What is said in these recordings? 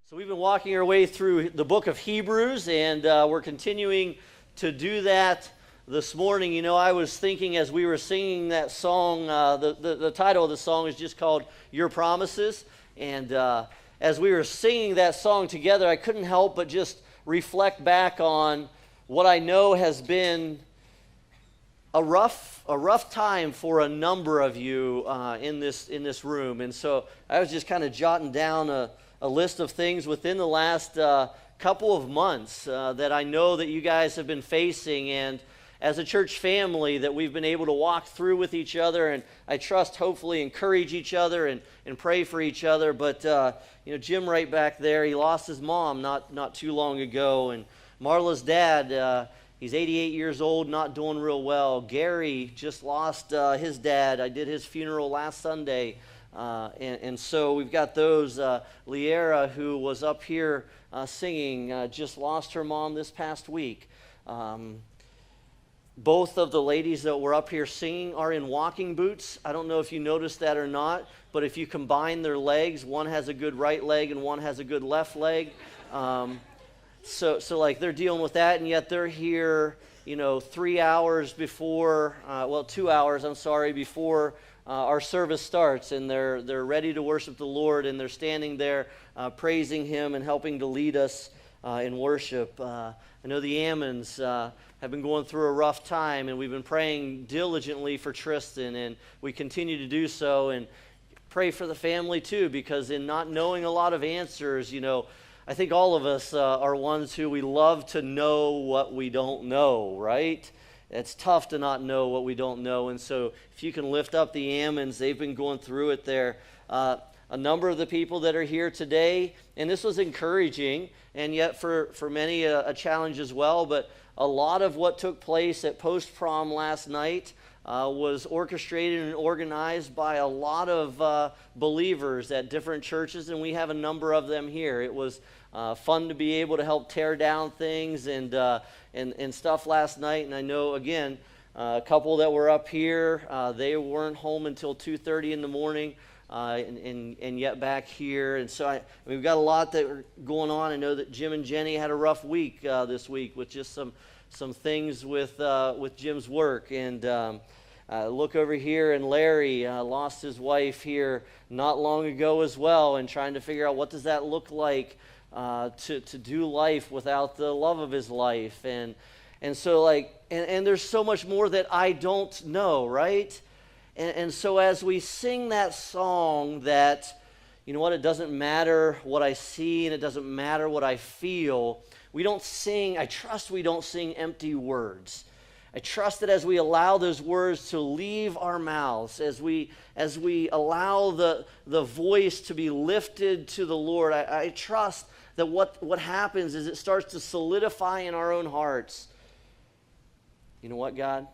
So we've been walking our way through the book of Hebrews, and we're continuing to do that this morning. You know, I was thinking as we were singing that song, the title of the song is just called Your Promises. And as we were singing that song together, I couldn't help but just reflect back on what I know has been a rough time for a number of you in this room. And so I was just kind of jotting down a list of things within the last couple of months that I know that you guys have been facing, and as a church family that we've been able to walk through with each other, and I trust hopefully encourage each other and pray for each other. But you know, Jim right back there, he lost his mom not too long ago, and Marla's dad, he's 88 years old, not doing real well. Gary just lost his dad. I did his funeral last Sunday. And so we've got those. Liera, who was up here singing, just lost her mom this past week. Both of the ladies that were up here singing are in walking boots. I don't know if you noticed that or not, but if you combine their legs, one has a good right leg and one has a good left leg. So like they're dealing with that, and yet they're here, you know, 3 hours before, 2 hours, I'm sorry, before our service starts, and they're ready to worship the Lord, and they're standing there praising Him and helping to lead us in worship. I know the Ammons have been going through a rough time, and we've been praying diligently for Tristan, and we continue to do so, and pray for the family too, because in not knowing a lot of answers, you know, I think all of us are ones who we love to know what we don't know, right? It's tough to not know what we don't know, and so if you can lift up the Ammons, they've been going through it there. A number of the people that are here today, and this was encouraging, and yet for many a challenge as well, but a lot of what took place at post-prom last night was orchestrated and organized by a lot of believers at different churches, and we have a number of them here. It was fun to be able to help tear down things and stuff last night. And I know, again, a couple that were up here, they weren't home until 2:30 in the morning, and yet back here. And so we've got a lot that are going on. I know that Jim and Jenny had a rough week this week with just some things with Jim's work. And look over here, and Larry lost his wife here not long ago as well, and trying to figure out what does that look like to do life without the love of his life. And so like, and there's so much more that I don't know, right? And so as we sing that song that, you know what, it doesn't matter what I see and it doesn't matter what I feel, I trust we don't sing empty words. I trust that as we allow those words to leave our mouths, as we allow the voice to be lifted to the Lord, I trust that what happens is it starts to solidify in our own hearts. You know what, God?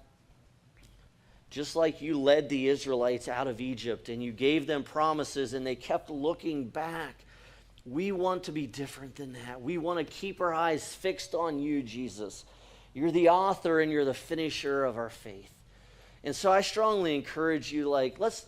Just like you led the Israelites out of Egypt and you gave them promises and they kept looking back, we want to be different than that. We want to keep our eyes fixed on you, Jesus. You're the author and you're the finisher of our faith. And so I strongly encourage you, like, let's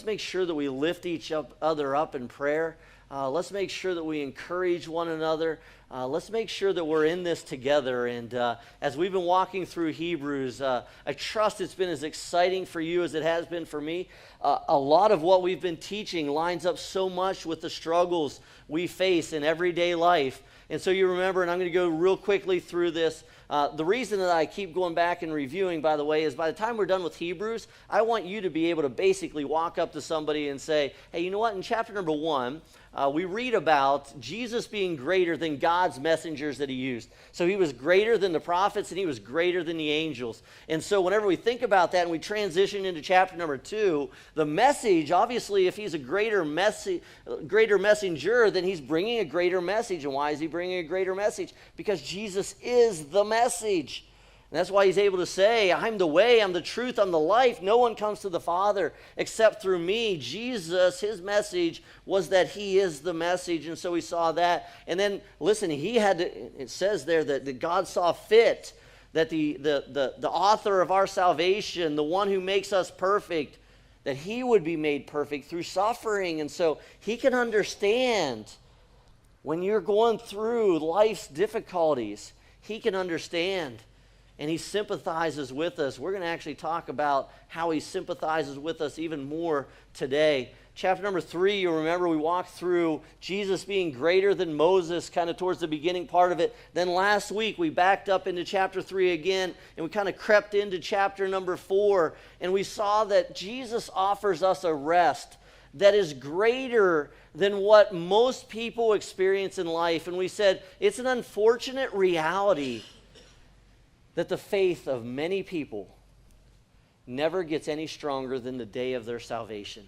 make sure that we lift each other up in prayer. Let's make sure that we encourage one another. Let's make sure that we're in this together. And as we've been walking through Hebrews, I trust it's been as exciting for you as it has been for me. A lot of what we've been teaching lines up so much with the struggles we face in everyday life. And so you remember, and I'm going to go real quickly through this. The reason that I keep going back and reviewing, by the way, is by the time we're done with Hebrews, I want you to be able to basically walk up to somebody and say, hey, you know what? In chapter number 1, we read about Jesus being greater than God's messengers that he used. So he was greater than the prophets and he was greater than the angels. And so whenever we think about that and we transition into chapter number 2, the message, obviously, if he's a greater messenger, then he's bringing a greater message. And why is he bringing a greater message? Because Jesus is the message. And that's why he's able to say, I'm the way, I'm the truth, I'm the life. No one comes to the Father except through me. Jesus, his message was that he is the message. And so we saw that. And then, listen, it says there that God saw fit that the author of our salvation, the one who makes us perfect, that he would be made perfect through suffering. And so he can understand When you're going through life's difficulties, he can understand, and he sympathizes with us. We're going to actually talk about how he sympathizes with us even more today. Chapter number 3, you'll remember we walked through Jesus being greater than Moses kind of towards the beginning part of it. Then last week we backed up into chapter 3 again, and we kind of crept into chapter number 4, and we saw that Jesus offers us a rest that is greater than what most people experience in life. And we said it's an unfortunate reality that the faith of many people never gets any stronger than the day of their salvation.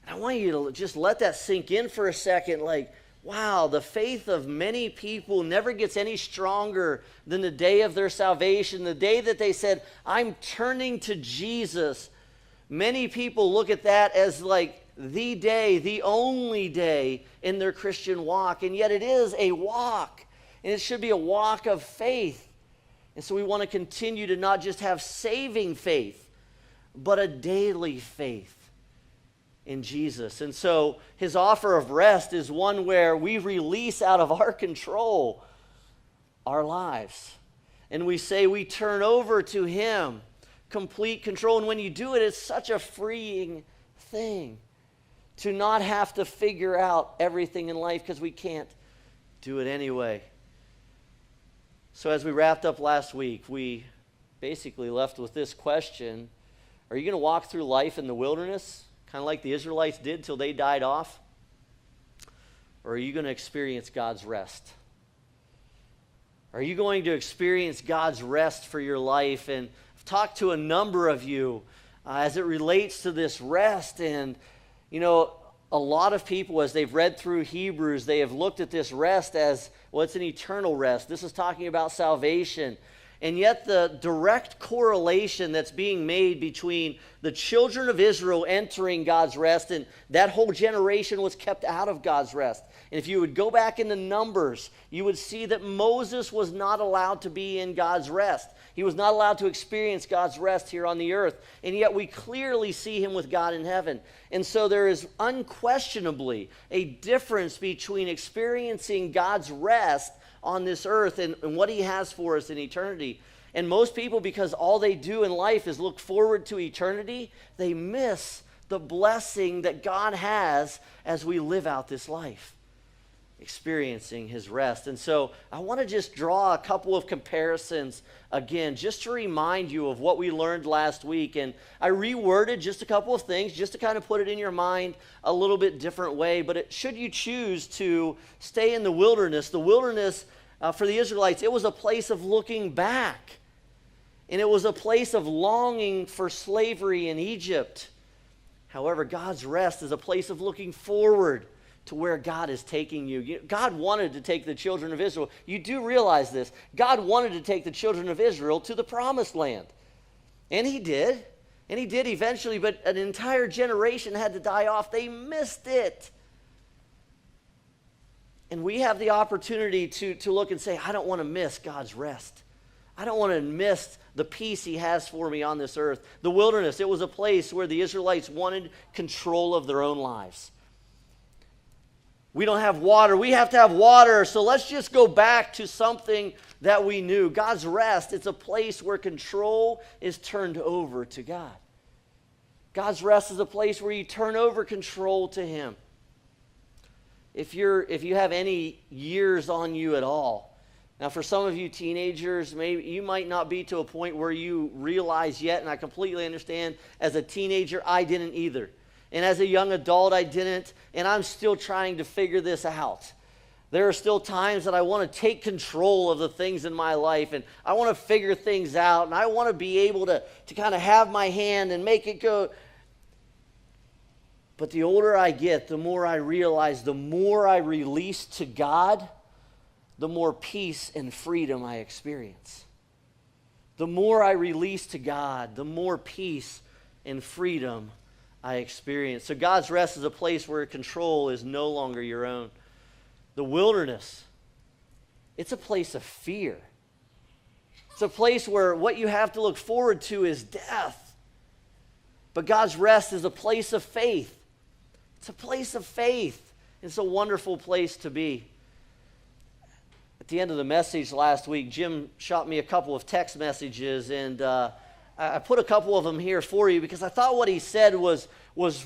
I want you to just let that sink in for a second. Like, wow, the faith of many people never gets any stronger than the day of their salvation, the day that they said, I'm turning to Jesus. Many people look at that as like the day, the only day in their Christian walk, and yet it is a walk, and it should be a walk of faith. And so we want to continue to not just have saving faith, but a daily faith in Jesus. And so his offer of rest is one where we release out of our control our lives. And we say we turn over to him complete control. And when you do it, it's such a freeing thing to not have to figure out everything in life, because we can't do it anyway. So as we wrapped up last week, we basically left with this question: are you going to walk through life in the wilderness, kind of like the Israelites did till they died off? Or are you going to experience God's rest? Are you going to experience God's rest for your life? And I've talked to a number of you as it relates to this rest. And, you know, a lot of people, as they've read through Hebrews, they have looked at this rest as, well, it's an eternal rest. This is talking about salvation. And yet the direct correlation that's being made between the children of Israel entering God's rest, and that whole generation was kept out of God's rest. And if you would go back in the Numbers, you would see that Moses was not allowed to be in God's rest. He was not allowed to experience God's rest here on the earth. And yet we clearly see him with God in heaven. And so there is unquestionably a difference between experiencing God's rest on this earth and what he has for us in eternity. And most people, because all they do in life is look forward to eternity, they miss the blessing that God has as we live out this life, experiencing his rest. And so I want to just draw a couple of comparisons again, just to remind you of what we learned last week. And I reworded just a couple of things just to kind of put it in your mind a little bit different way. But should you choose to stay in the wilderness for the Israelites, it was a place of looking back. And it was a place of longing for slavery in Egypt. However, God's rest is a place of looking forward to where God is taking you. God wanted to take the children of Israel. You do realize this. God wanted to take the children of Israel to the promised land. And he did. And he did eventually, but an entire generation had to die off. They missed it. And we have the opportunity to look and say, I don't want to miss God's rest. I don't want to miss the peace he has for me on this earth. The wilderness, it was a place where the Israelites wanted control of their own lives. We don't have water. We have to have water. So let's just go back to something that we knew. God's rest, it's a place where control is turned over to God. God's rest is a place where you turn over control to him. If you have any years on you at all. Now, for some of you teenagers, maybe you might not be to a point where you realize yet, and I completely understand. As a teenager, I didn't either. And as a young adult, I didn't, and I'm still trying to figure this out. There are still times that I want to take control of the things in my life, and I want to figure things out, and I want to be able to kind of have my hand and make it go. But the older I get, the more I realize, the more I release to God, the more peace and freedom I experience. The more I release to God, the more peace and freedom I experience. So God's rest is a place where control is no longer your own. The wilderness, it's a place of fear. It's a place where what you have to look forward to is death. But God's rest is a place of faith. It's a place of faith. It's a wonderful place to be. At the end of the message last week, Jim shot me a couple of text messages, and I put a couple of them here for you because I thought what he said was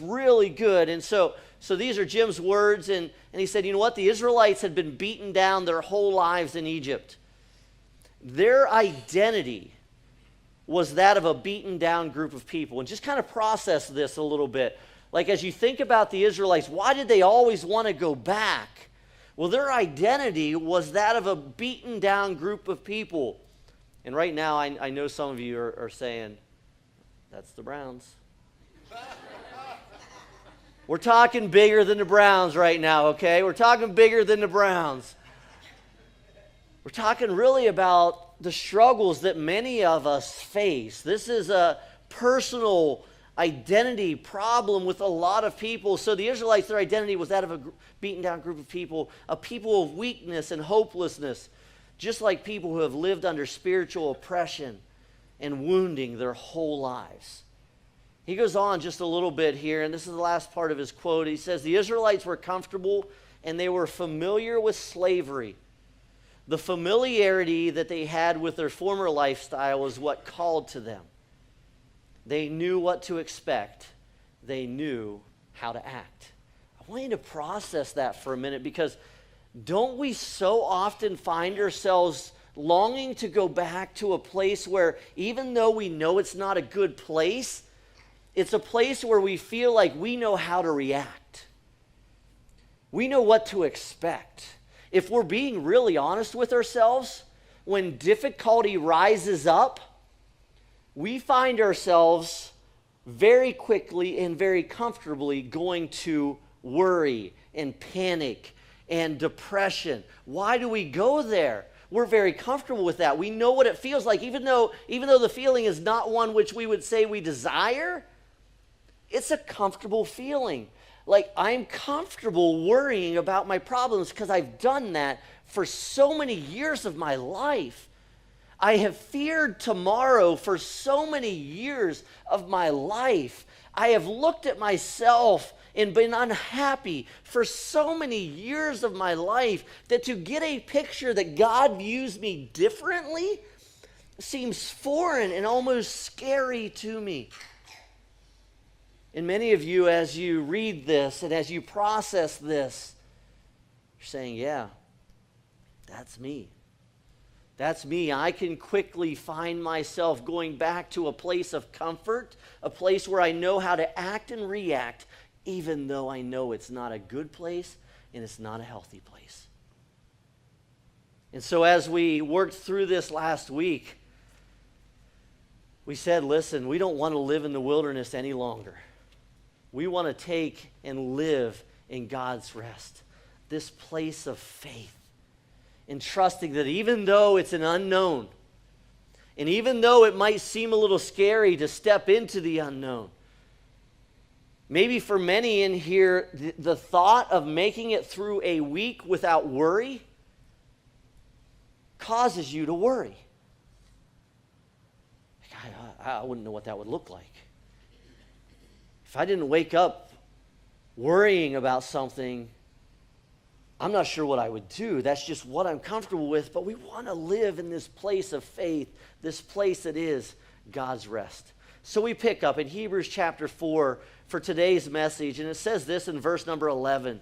really good. And so these are Jim's words, and he said, you know what? The Israelites had been beaten down their whole lives in Egypt. Their identity was that of a beaten down group of people. And just kind of process this a little bit. Like as you think about the Israelites, why did they always want to go back? Well, their identity was that of a beaten down group of people. And right now, I know some of you are saying, that's the Browns. We're talking bigger than the Browns right now, okay? We're talking bigger than the Browns. We're talking really about the struggles that many of us face. This is a personal identity problem with a lot of people. So the Israelites, their identity was that of a beaten down group of people of weakness and hopelessness, just like people who have lived under spiritual oppression and wounding their whole lives. He goes on just a little bit here, and this is the last part of his quote. He says, the Israelites were comfortable and they were familiar with slavery. The familiarity that they had with their former lifestyle was what called to them. They knew what to expect. They knew how to act. I want you to process that for a minute, because don't we so often find ourselves longing to go back to a place where, even though we know it's not a good place, it's a place where we feel like we know how to react. We know what to expect. If we're being really honest with ourselves, when difficulty rises up, we find ourselves very quickly and very comfortably going to worry and panic and depression. Why do we go there? We're very comfortable with that. We know what it feels like, even though the feeling is not one which we would say we desire. It's a comfortable feeling. Like, I'm comfortable worrying about my problems because I've done that for so many years of my life. I have feared tomorrow for so many years of my life. I have looked at myself and been unhappy for so many years of my life that to get a picture that God views me differently seems foreign and almost scary to me. And many of you, as you read this and as you process this, you're saying, yeah, that's me. That's me. I can quickly find myself going back to a place of comfort, a place where I know how to act and react, even though I know it's not a good place and it's not a healthy place. And so as we worked through this last week, we said, listen, we don't want to live in the wilderness any longer. We want to take and live in God's rest, this place of faith, and trusting that even though it's an unknown, and even though it might seem a little scary to step into the unknown, maybe for many in here, the thought of making it through a week without worry causes you to worry. I wouldn't know what that would look like. If I didn't wake up worrying about something, I'm not sure what I would do. That's just what I'm comfortable with. But we want to live in this place of faith, this place that is God's rest. So we pick up in Hebrews chapter 4 for today's message. And it says this in verse number 11.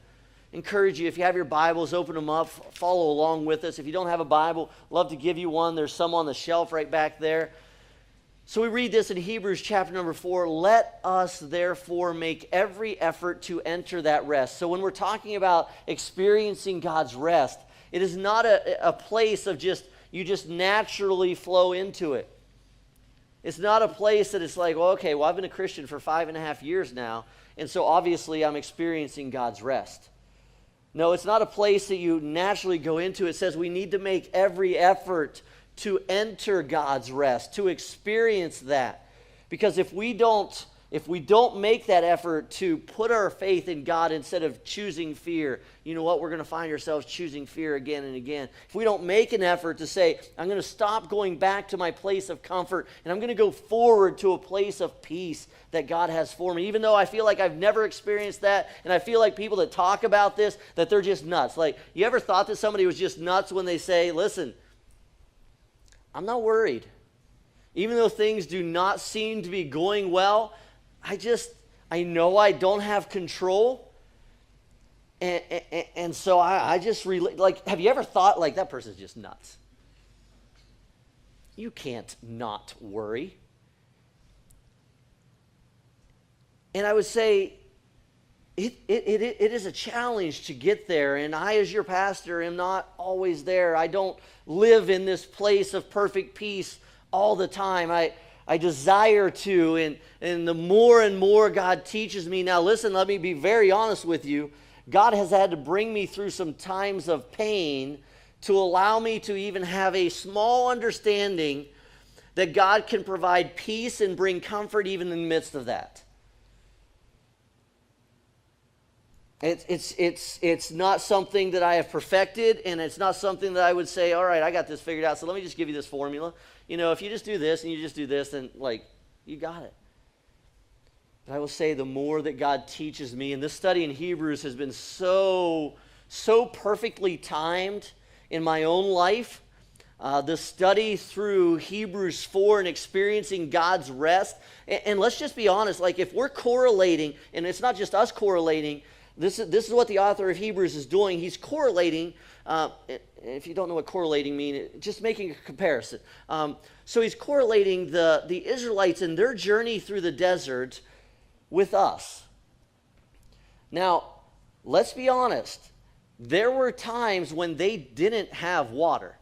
Encourage you, if you have your Bibles, open them up, follow along with us. If you don't have a Bible, love to give you one. There's some on the shelf right back there. So we read this in Hebrews chapter number 4. Let us therefore make every effort to enter that rest. So when we're talking about experiencing God's rest, it is not a place of you just naturally flow into it. It's not a place that it's like, well, okay, well, I've been a Christian for 5.5 years now, and so obviously I'm experiencing God's rest. No, it's not a place that you naturally go into. It says we need to make every effort to enter God's rest, to experience that. Because if we don't if we don't make that effort to put our faith in God instead of choosing fear, you know what? We're going to find ourselves choosing fear again and again. If we don't make an effort to say, I'm going to stop going back to my place of comfort, and I'm going to go forward to a place of peace that God has for me, even though I feel like I've never experienced that, and I feel like people that talk about this, that they're just nuts. Like, you ever thought that somebody was just nuts when they say, listen, I'm not worried. Even though things do not seem to be going well, I know I don't have control, and so I just like, have you ever thought, like, that person's just nuts? You can't not worry. And I would say it is a challenge to get there, and I, as your pastor, am not always there. I don't live in this place of perfect peace all the time. I desire to, and the more and more God teaches me. Now listen, let me be very honest with you. God has had to bring me through some times of pain to allow me to even have a small understanding that God can provide peace and bring comfort even in the midst of that. It's not something that I have perfected, and it's not something that I would say, all right, I got this figured out, so let me just give you this formula. You know, if you just do this and you just do this, then, like, you got it. But I will say the more that God teaches me, and this study in Hebrews has been so perfectly timed in my own life, the study through Hebrews 4 and experiencing God's rest. And let's just be honest, like, if we're correlating, and it's not just us correlating, this is what the author of Hebrews is doing. He's correlating. If you don't know what correlating means, just making a comparison. So he's correlating the Israelites and their journey through the desert with us. Now, let's be honest. There were times when they didn't have water.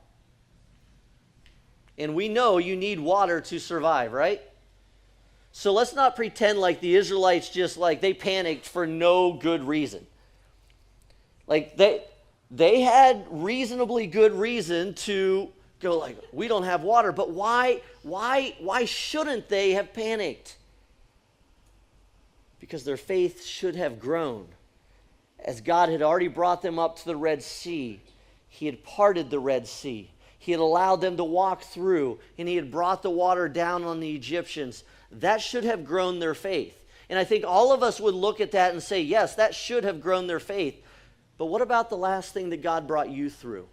And we know you need water to survive, right? So let's not pretend like the Israelites just, like, they panicked for no good reason. Like, they had reasonably good reason to go, like, we don't have water. But why shouldn't they have panicked? Because their faith should have grown. As God had already brought them up to the Red Sea, he had parted the Red Sea. He had allowed them to walk through, and he had brought the water down on the Egyptians. That should have grown their faith. And I think all of us would look at that and say, yes, that should have grown their faith. But what about the last thing that God brought you through?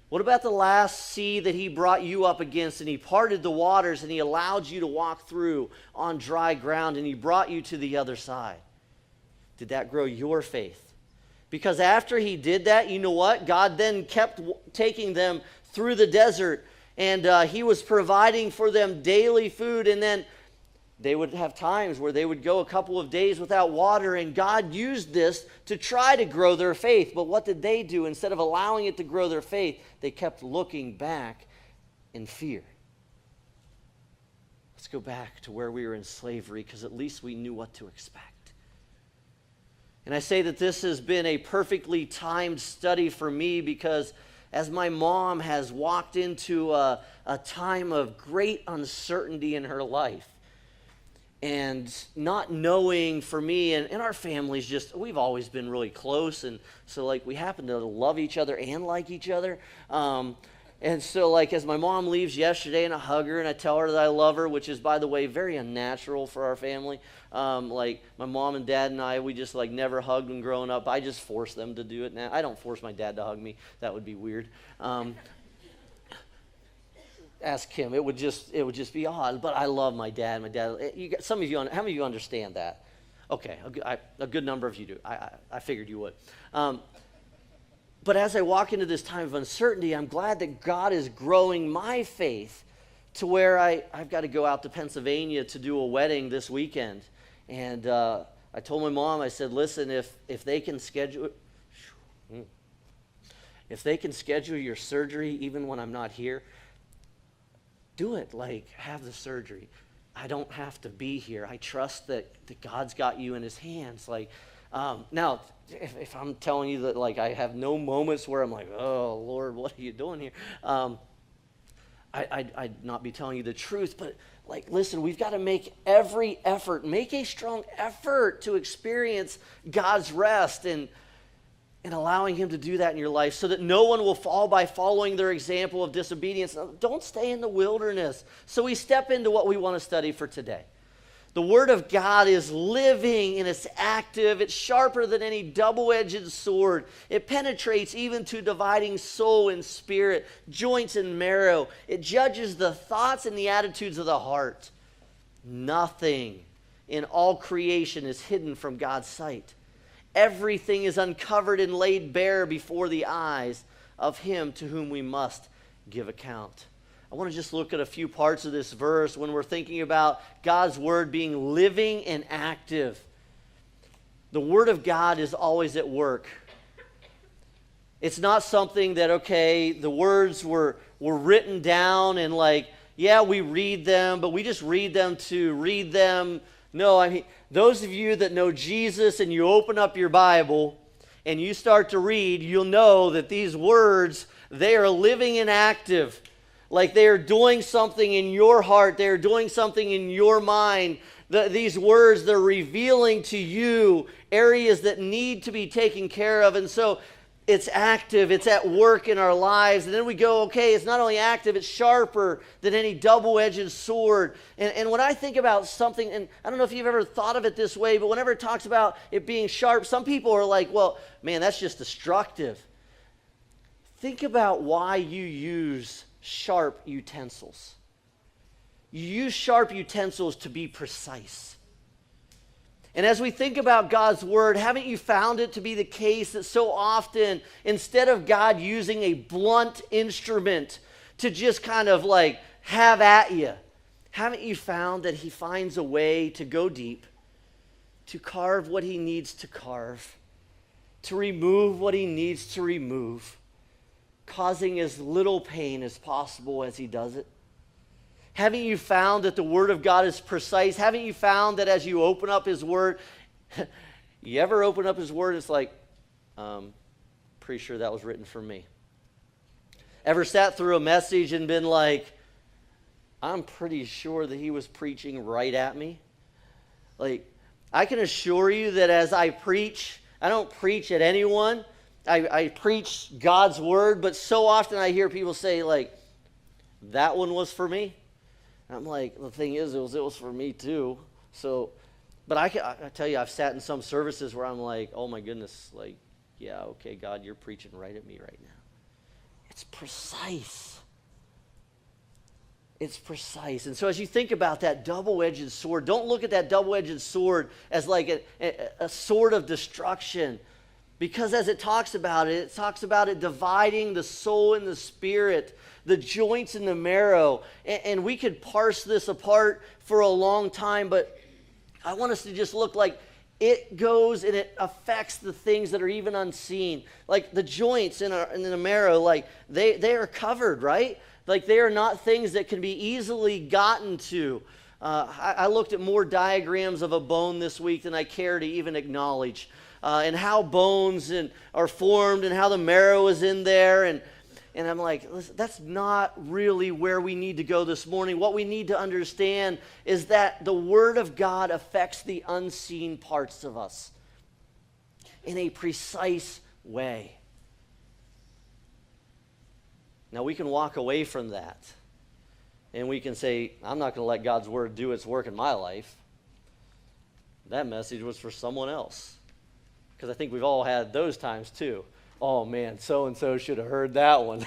What about the last sea that he brought you up against, and he parted the waters and he allowed you to walk through on dry ground and he brought you to the other side? Did that grow your faith? Because after he did that, you know what? God then kept taking them through the desert, and he was providing for them daily food, and then they would have times where they would go a couple of days without water, and God used this to try to grow their faith. But what did they do? Instead of allowing it to grow their faith, they kept looking back in fear. Let's go back to where we were in slavery, because at least we knew what to expect. And I say that this has been a perfectly timed study for me, because as my mom has walked into a time of great uncertainty in her life, and not knowing, for me and our families, just, we've always been really close, and so, like, we happen to love each other and like each other. And so, like, as my mom leaves yesterday, and I hug her and I tell her that I love her, which is, by the way, very unnatural for our family. Like, my mom and dad and I, we just, like, never hugged when growing up. I just force them to do it now. I don't force my dad to hug me. That would be weird. Ask him. It would just be odd. But I love my dad. Some of you, how many of you understand that? Okay, a good number of you do. I figured you would. But as I walk into this time of uncertainty, I'm glad that God is growing my faith to where I've got to go out to Pennsylvania to do a wedding this weekend. And I told my mom, I said, listen, if they can schedule your surgery even when I'm not here, do it. Like, have the surgery. I don't have to be here. I trust that God's got you in his hands. Like, now, if I'm telling you that, like, I have no moments where I'm like, oh, Lord, what are you doing here? I'd not be telling you the truth. But like, listen, we've got to make every effort, make a strong effort to experience God's rest and allowing him to do that in your life so that no one will fall by following their example of disobedience. Don't stay in the wilderness. So we step into what we want to study for today. The Word of God is living and it's active. It's sharper than any double-edged sword. It penetrates even to dividing soul and spirit, joints and marrow. It judges the thoughts and the attitudes of the heart. Nothing in all creation is hidden from God's sight. Everything is uncovered and laid bare before the eyes of him to whom we must give account. I want to just look at a few parts of this verse when we're thinking about God's word being living and active. The word of God is always at work. It's not something that, okay, the words were written down and like, yeah, we read them, but we just read them to read them. No, I mean, those of you that know Jesus and you open up your Bible and you start to read, you'll know that these words, they are living and active. Like they are doing something in your heart. They are doing something in your mind. These words, they're revealing to you areas that need to be taken care of. And so it's active. It's at work in our lives. And then we go, okay, it's not only active, it's sharper than any double-edged sword. And when I think about something, and I don't know if you've ever thought of it this way, but whenever it talks about it being sharp, some people are like, well, man, that's just destructive. Think about why you use sharp utensils. You use sharp utensils to be precise. And as we think about God's word, haven't you found it to be the case that so often, instead of God using a blunt instrument to just kind of like have at you, haven't you found that he finds a way to go deep, to carve what he needs to carve, to remove what he needs to remove, causing as little pain as possible as he does it? Haven't you found that the Word of God is precise? Haven't you found that as you open up His Word, you ever open up His Word, it's like, pretty sure that was written for me. Ever sat through a message and been like, I'm pretty sure that he was preaching right at me? Like, I can assure you that as I preach, I don't preach at anyone. I preach God's Word, but so often I hear people say, like, that one was for me. And I'm like, the thing is, it was for me too. So, but I tell you, I've sat in some services where I'm like, oh my goodness, like, yeah, okay, God, you're preaching right at me right now. It's precise. It's precise. And so as you think about that double-edged sword, don't look at that double-edged sword as like a sword of destruction. Because as it talks about it dividing the soul and the spirit, the joints and the marrow. And we could parse this apart for a long time, but I want us to just look like it goes and it affects the things that are even unseen. Like the joints in the marrow, like they are covered, right? Like they are not things that can be easily gotten to. I looked at more diagrams of a bone this week than I care to even acknowledge. And how bones are formed and how the marrow is in there. And I'm like, listen, that's not really where we need to go this morning. What we need to understand is that the Word of God affects the unseen parts of us in a precise way. Now, we can walk away from that. And we can say, I'm not going to let God's Word do its work in my life. That message was for someone else. Because I think we've all had those times too. Oh man, so-and-so should have heard that one.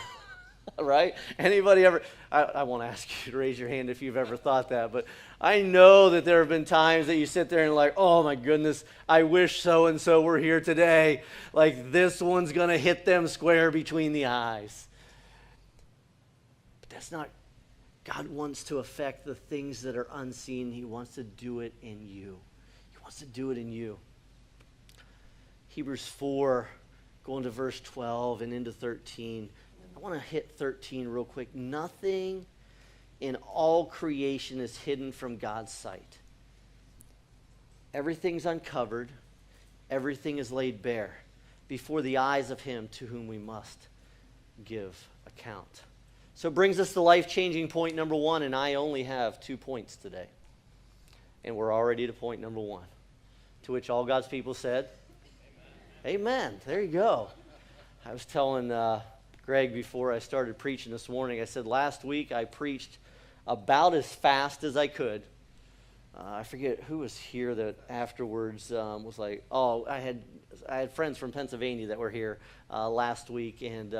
Right? Anybody ever, I won't ask you to raise your hand if you've ever thought that, but I know that there have been times that you sit there and like, oh my goodness, I wish so-and-so were here today. Like this one's going to hit them square between the eyes. But that's not, God wants to affect the things that are unseen. He wants to do it in you. He wants to do it in you. Hebrews 4, going to verse 12 and into 13. I want to hit 13 real quick. Nothing in all creation is hidden from God's sight. Everything's uncovered. Everything is laid bare before the eyes of him to whom we must give account. So it brings us to life-changing point number 1, and I only have 2 points today. And we're already to point number 1, to which all God's people said, Amen. There you go. I was telling Greg before I started preaching this morning, I said last week I preached about as fast as I could. I forget who was here that afterwards was like, oh, I had friends from Pennsylvania that were here last week, and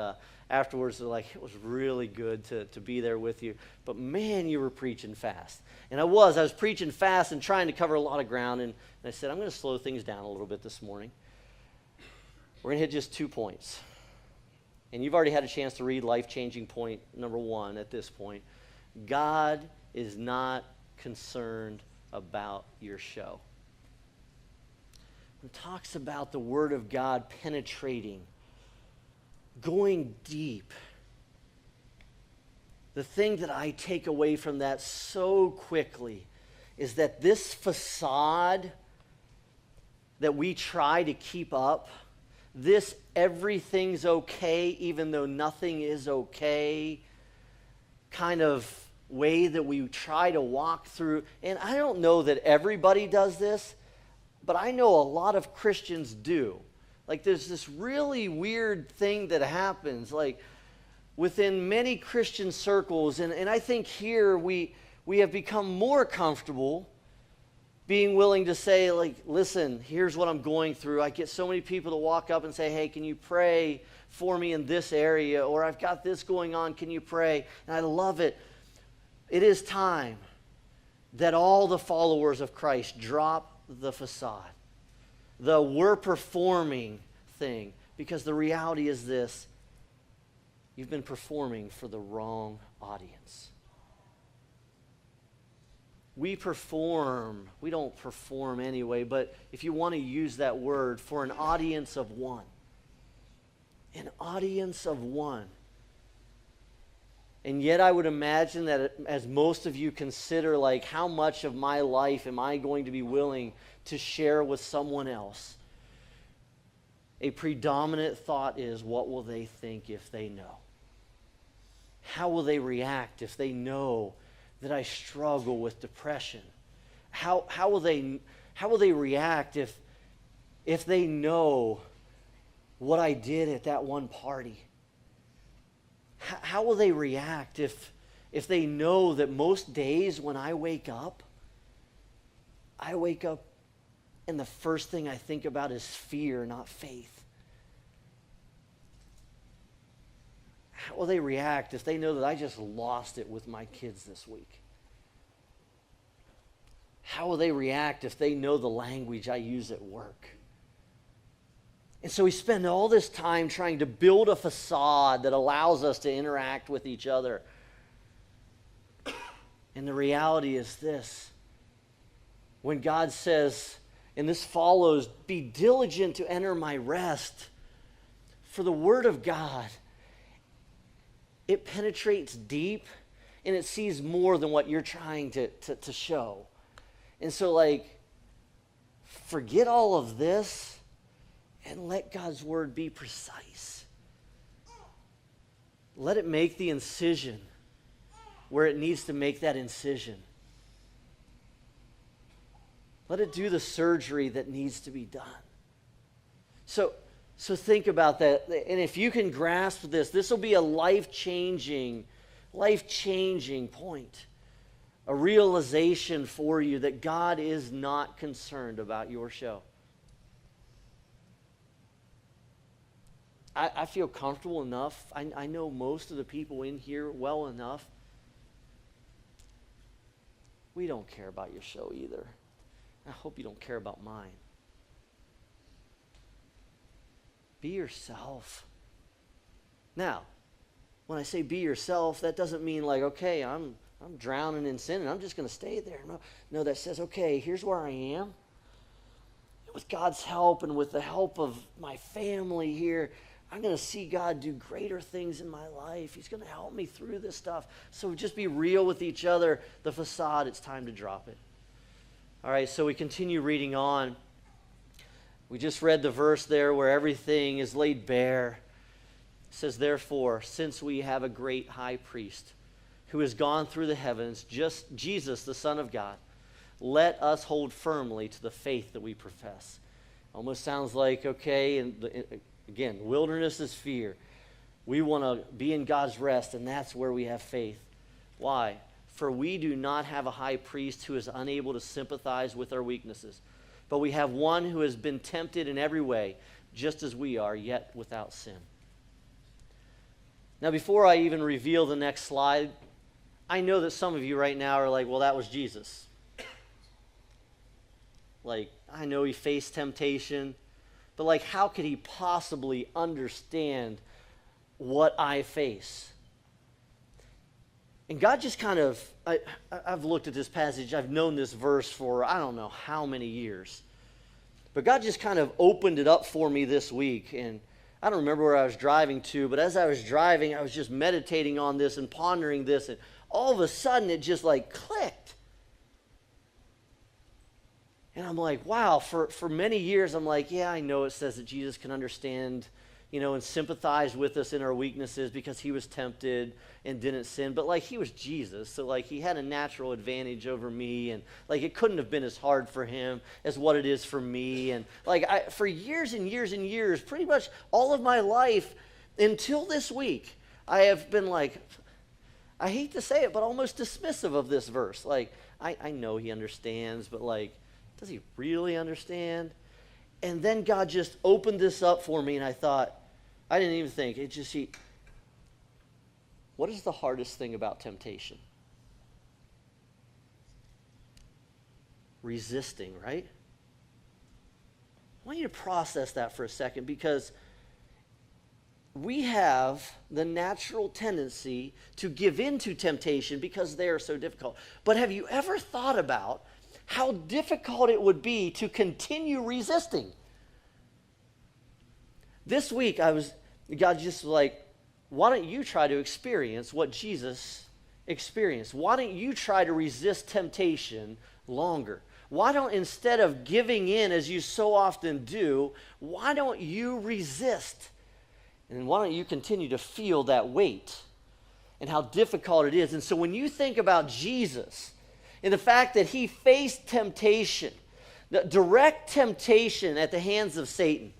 afterwards they're like, it was really good to be there with you. But man, you were preaching fast. And I was preaching fast and trying to cover a lot of ground, and I said, I'm going to slow things down a little bit this morning. We're going to hit just 2 points. And you've already had a chance to read life-changing point number 1 at this point. God is not concerned about your show. It talks about the Word of God penetrating, going deep. The thing that I take away from that so quickly is that this facade that we try to keep up, this everything's okay even though nothing is okay kind of way that we try to walk through. And I don't know that everybody does this, but I know a lot of Christians do. Like there's this really weird thing that happens like within many Christian circles, and I think here we have become more comfortable being willing to say, like, listen, here's what I'm going through. I get so many people to walk up and say, hey, can you pray for me in this area? Or I've got this going on, can you pray? And I love it. It is time that all the followers of Christ drop the facade, the we're performing thing, because the reality is this: you've been performing for the wrong audience. We don't perform anyway, but if you want to use that word, for an audience of one. An audience of one. And yet I would imagine that as most of you consider, like, how much of my life am I going to be willing to share with someone else? A predominant thought is, what will they think if they know? How will they react if they know that I struggle with depression? How will they react if they know what I did at that one party? How will they react if they know that most days when I wake up and the first thing I think about is fear, not faith? How will they react if they know that I just lost it with my kids this week? How will they react if they know the language I use at work? And so we spend all this time trying to build a facade that allows us to interact with each other. And the reality is this: when God says, and this follows, be diligent to enter my rest, for the Word of God, it penetrates deep and it sees more than what you're trying to show. And so, like, forget all of this and let God's Word be precise. Let it make the incision where it needs to make that incision. Let it do the surgery that needs to be done. So think about that. And if you can grasp this will be a life-changing point. A realization for you that God is not concerned about your show. I feel comfortable enough. I know most of the people in here well enough. We don't care about your show either. I hope you don't care about mine. Be yourself. Now, when I say be yourself, that doesn't mean like, okay, I'm drowning in sin and I'm just going to stay there. No, that says, okay, here's where I am. With God's help and with the help of my family here, I'm going to see God do greater things in my life. He's going to help me through this stuff. So just be real with each other. The facade, it's time to drop it. All right, so we continue reading on. We just read the verse there where everything is laid bare. says, therefore, since we have a great high priest who has gone through the heavens, just Jesus, the Son of God, let us hold firmly to the faith that we profess. Almost sounds like, okay, and again, wilderness is fear. We want to be in God's rest, and that's where we have faith. Why? For we do not have a high priest who is unable to sympathize with our weaknesses, but we have one who has been tempted in every way, just as we are, yet without sin. Now, before I even reveal the next slide, I know that some of you right now are like, well, that was Jesus. Like, I know he faced temptation, but like, how could he possibly understand what I face? And God just kind of, I've looked at this passage, I've known this verse for I don't know how many years. But God just kind of opened it up for me this week. And I don't remember where I was driving to, but as I was driving, I was just meditating on this and pondering this. And all of a sudden, it just like clicked. And I'm like, wow, for many years, I'm like, yeah, I know it says that Jesus can understand, and sympathize with us in our weaknesses because he was tempted and didn't sin. But like, he was Jesus, so like, he had a natural advantage over me, and like, it couldn't have been as hard for him as what it is for me. And like, for years and years and years, pretty much all of my life until this week, I have been like, I hate to say it, but almost dismissive of this verse. Like, I know he understands, but like, does he really understand? And then God just opened this up for me, and I thought, I didn't even think. What is the hardest thing about temptation? Resisting, right? I want you to process that for a second, because we have the natural tendency to give in to temptation because they are so difficult. But have you ever thought about how difficult it would be to continue resisting? This week, God just was like, why don't you try to experience what Jesus experienced? Why don't you try to resist temptation longer? Why don't, instead of giving in as you so often do, why don't you resist? And why don't you continue to feel that weight and how difficult it is? And so when you think about Jesus and the fact that he faced temptation, the direct temptation at the hands of Satan,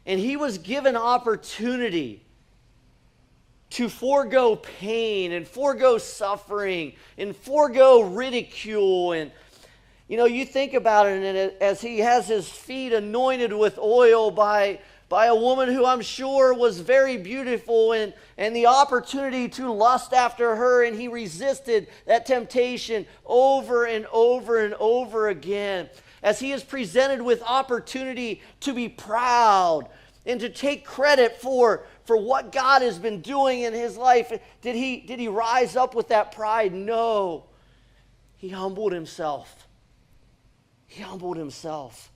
and he was given opportunity to forego pain and forego suffering and forego ridicule. And, you think about it, and as he has his feet anointed with oil by a woman who I'm sure was very beautiful, and the opportunity to lust after her, and he resisted that temptation over and over and over again. As he is presented with opportunity to be proud and to take credit for what God has been doing in his life, did he rise up with that pride? No. He humbled himself. He humbled himself.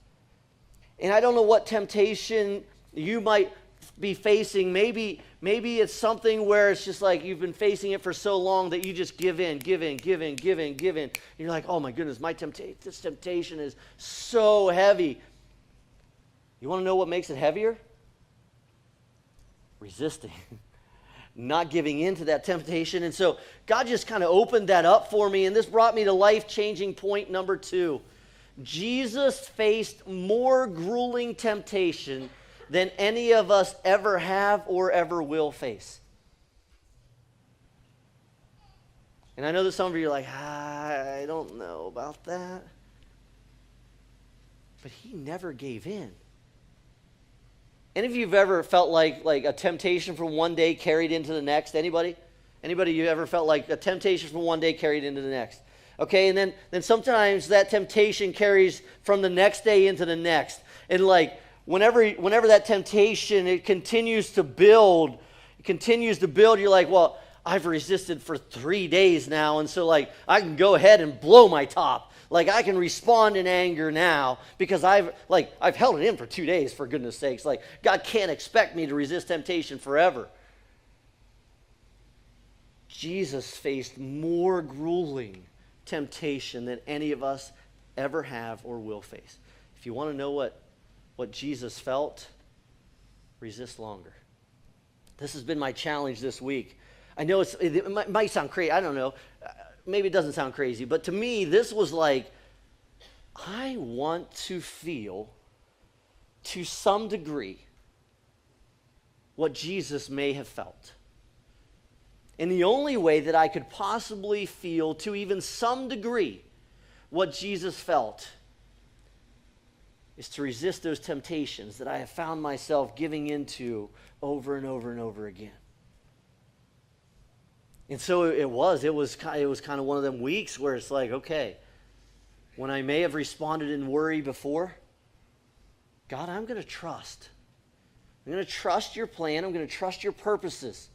And I don't know what temptation you might be facing. Maybe it's something where it's just like you've been facing it for so long that you just give in. And you're like, oh my goodness, this temptation is so heavy. You want to know what makes it heavier? Resisting. Not giving in to that temptation. And so God just kind of opened that up for me, and this brought me to life-changing point number 2. Jesus faced more grueling temptation than any of us ever have or ever will face. And I know that some of you are like, I don't know about that. But he never gave in. Any of you have ever felt like a temptation from one day carried into the next? Anybody? Anybody you ever felt like a temptation from one day carried into the next? Okay, and then sometimes that temptation carries from the next day into the next. And like whenever that temptation, it continues to build, you're like, well, I've resisted for 3 days now, and so like I can go ahead and blow my top. Like I can respond in anger now because I've held it in for 2 days, for goodness sakes. Like God can't expect me to resist temptation forever. Jesus faced more grueling temptation than any of us ever have or will face. If you want to know what Jesus felt, resist longer. This has been my challenge this week. I know it might sound crazy. I don't know. Maybe it doesn't sound crazy. But to me, this was like, I want to feel, to some degree, what Jesus may have felt. And the only way that I could possibly feel, to even some degree, what Jesus felt is to resist those temptations that I have found myself giving into over and over and over again. And so it was kind of one of them weeks where it's like, okay, when I may have responded in worry before, God, I'm going to trust. I'm going to trust your plan. I'm going to trust your purposes.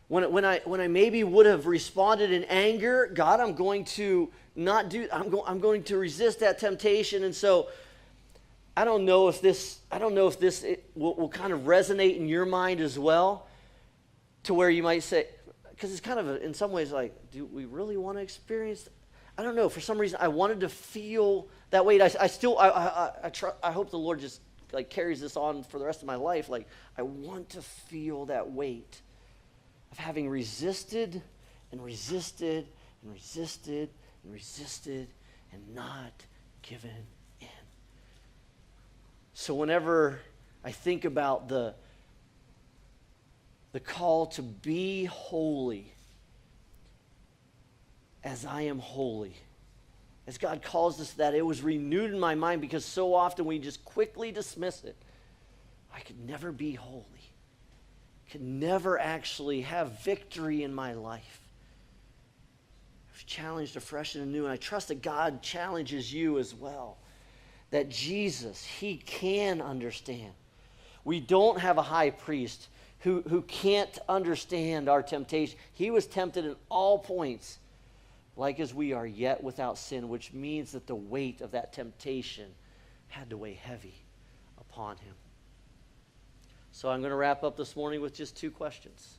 When I maybe would have responded in anger, God, I'm going to not do. I'm going to resist that temptation. And so, I don't know if this will kind of resonate in your mind as well, to where you might say, because it's kind of in some ways like, do we really want to experience? I don't know. For some reason, I wanted to feel that weight. I hope the Lord just like carries this on for the rest of my life. Like, I want to feel that weight of having resisted and resisted and resisted and resisted and not given in. So whenever I think about the call to be holy as I am holy, as God calls us that, it was renewed in my mind, because so often we just quickly dismiss it. I could never be holy. Could never actually have victory in my life. I was challenged afresh and anew, and I trust that God challenges you as well. That Jesus, he can understand. We don't have a high priest who can't understand our temptation. He was tempted in all points, like as we are, yet without sin, which means that the weight of that temptation had to weigh heavy upon him. So I'm going to wrap up this morning with just two questions.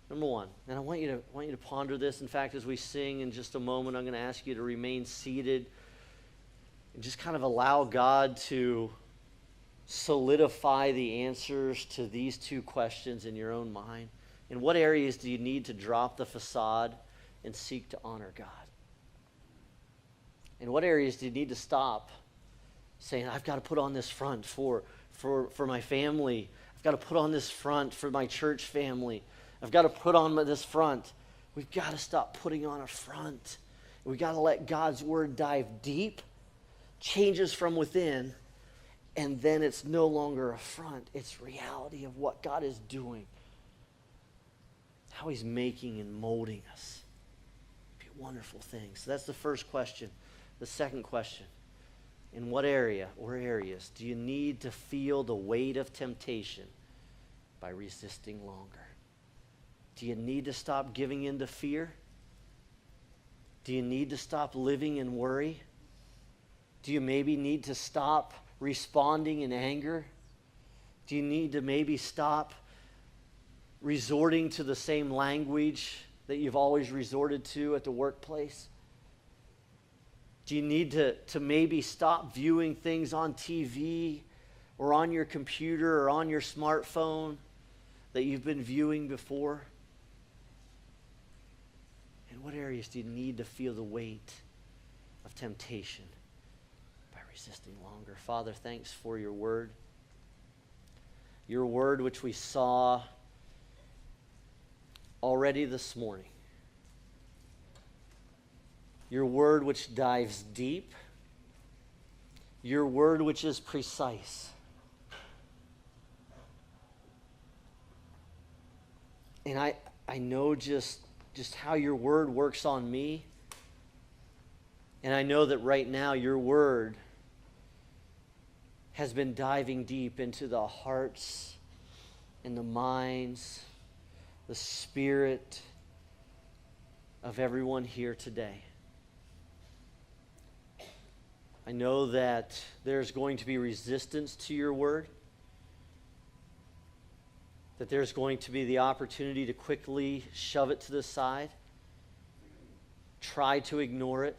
Number one, and I want you to ponder this. In fact, as we sing in just a moment, I'm going to ask you to remain seated and just kind of allow God to solidify the answers to these two questions in your own mind. In what areas do you need to drop the facade and seek to honor God? In what areas do you need to stop saying, I've got to put on this front for my family. I've got to put on this front for my church family. I've got to put on this front. We've got to stop putting on a front. We've got to let God's word dive deep, change us from within, and then it's no longer a front. It's reality of what God is doing, how he's making and molding us. It'd be a wonderful thing. So that's the first question. The second question, in what area or areas do you need to feel the weight of temptation by resisting longer? Do you need to stop giving in to fear? Do you need to stop living in worry? Do you maybe need to stop responding in anger? Do you need to maybe stop resorting to the same language that you've always resorted to at the workplace? Do you need to maybe stop viewing things on TV or on your computer or on your smartphone that you've been viewing before? In what areas do you need to feel the weight of temptation by resisting longer? Father, thanks for your word. Your word which we saw already this morning. Your word which dives deep. Your word which is precise. And I know just how your word works on me. And I know that right now your word has been diving deep into the hearts and the minds, the spirit of everyone here today. I know that there's going to be resistance to your word, that there's going to be the opportunity to quickly shove it to the side, try to ignore it,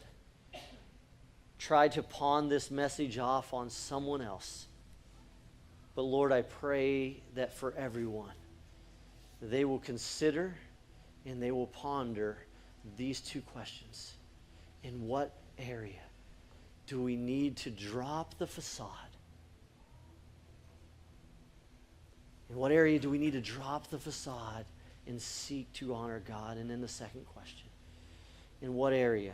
try to pawn this message off on someone else. But Lord, I pray that for everyone, they will consider and they will ponder these two questions. In what area do we need to drop the facade? In what area do we need to drop the facade and seek to honor God? And then the second question, in what area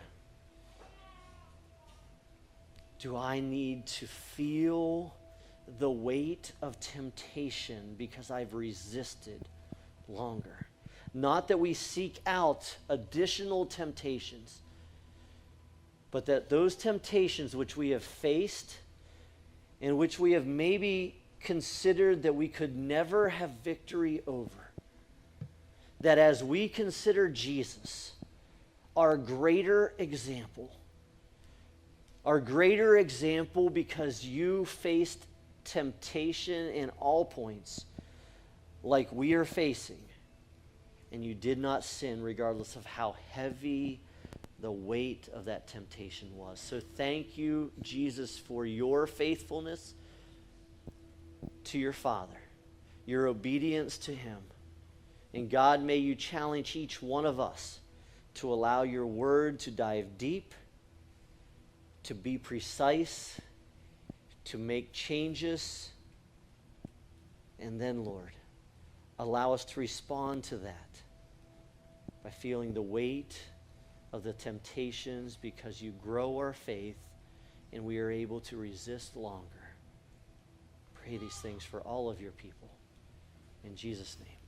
do I need to feel the weight of temptation because I've resisted longer? Not that we seek out additional temptations, but that those temptations which we have faced and which we have maybe considered that we could never have victory over, that as we consider Jesus, our greater example because you faced temptation in all points like we are facing, and you did not sin regardless of how heavy the weight of that temptation was. So thank you, Jesus, for your faithfulness to your Father, your obedience to him. And God, may you challenge each one of us to allow your word to dive deep, to be precise, to make changes, and then, Lord, allow us to respond to that by feeling the weight of the temptations, because you grow our faith and we are able to resist longer. Pray these things for all of your people. In Jesus' name.